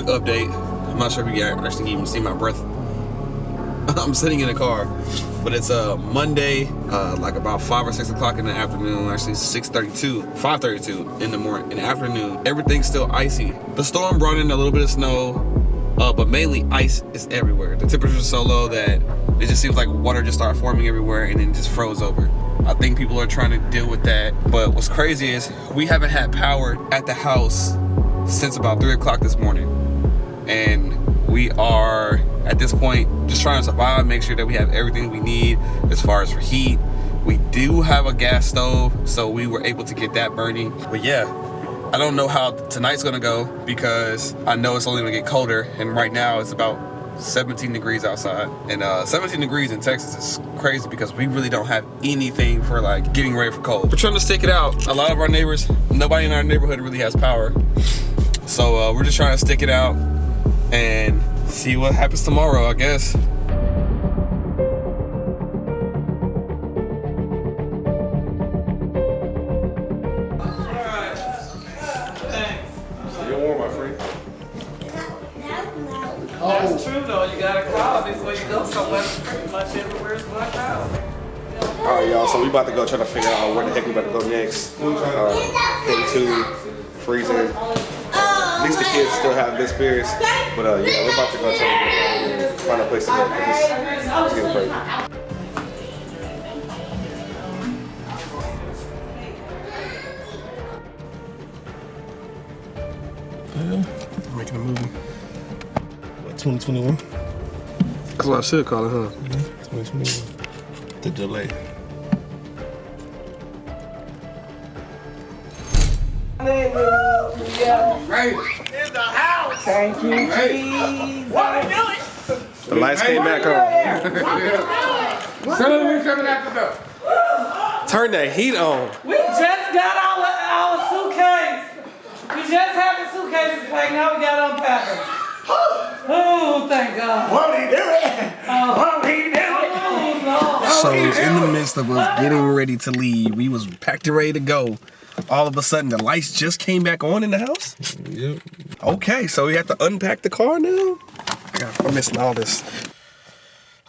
quick update. I'm not sure if you guys actually even see my breath. I'm sitting in a car, but it's Monday, like about 5 or 6 o'clock in the afternoon. Actually, 5:32 in the morning, in the afternoon. Everything's still icy. The storm brought in a little bit of snow, but mainly ice is everywhere. The temperature is so low that it just seems like water just started forming everywhere and then just froze over. I think people are trying to deal with that. But what's crazy is we haven't had power at the house since about 3 o'clock this morning. And we are, at this point, just trying to survive, make sure that we have everything we need as far as for heat. We do have a gas stove, so we were able to get that burning. But yeah, I don't know how tonight's gonna go because I know it's only gonna get colder. And right now it's about 17 degrees outside. And 17 degrees in Texas is crazy because we really don't have anything for like getting ready for cold. We're trying to stick it out. A lot of our neighbors, nobody in our neighborhood really has power. So we're just trying to stick it out and see what happens tomorrow, I guess. You're warm, my friend. That's true though, you gotta call before you go somewhere. Pretty much everywhere is blacked out. Alright, y'all, so we about to go try to figure out where the heck we about to go next. Heading to freezing. At least the kids still have good spirits. But yeah, we're about to go try to find a place to go. It's getting crazy. We're making a movie. What, 2021? That's what I should call it, huh? 2021. The delay. Right in the house. Thank you, Jesus. What are you doing? The lights came back on. Soon coming out the door. Turn that heat on. We just got our suitcase. We just had the suitcases packed. Now we got to unpack them. Oh, thank God. What are you doing? What are you doing? So in the midst of us getting ready to leave, we was packed and ready to go. All of a sudden, the lights just came back on in the house? Yep. Okay, so we have to unpack the car now? I'm missing all this.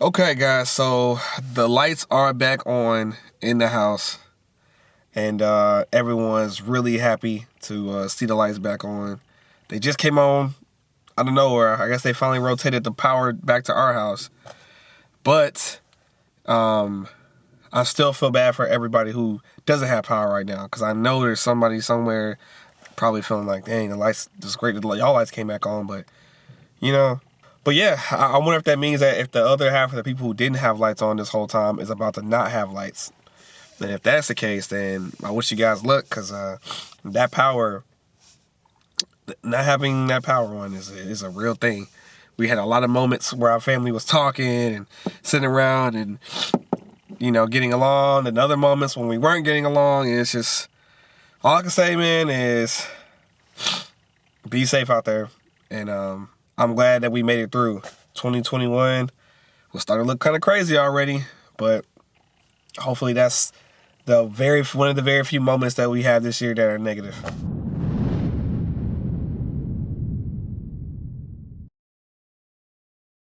Okay, guys, so the lights are back on in the house. And everyone's really happy to see the lights back on. They just came on out of nowhere. I guess they finally rotated the power back to our house. But I still feel bad for everybody who doesn't have power right now, because I know there's somebody somewhere probably feeling like, dang, the lights, it's great that y'all lights came back on, but you know. But yeah, I wonder if that means that if the other half of the people who didn't have lights on this whole time is about to not have lights. And if that's the case, then I wish you guys luck, because that power, not having that power on is a real thing. We had a lot of moments where our family was talking and sitting around and, you know, getting along, and other moments when we weren't getting along. And it's just, all I can say, man, is be safe out there. And I'm glad that we made it through. 2021 was starting to look kind of crazy already, but hopefully that's one of the very few moments that we have this year that are negative.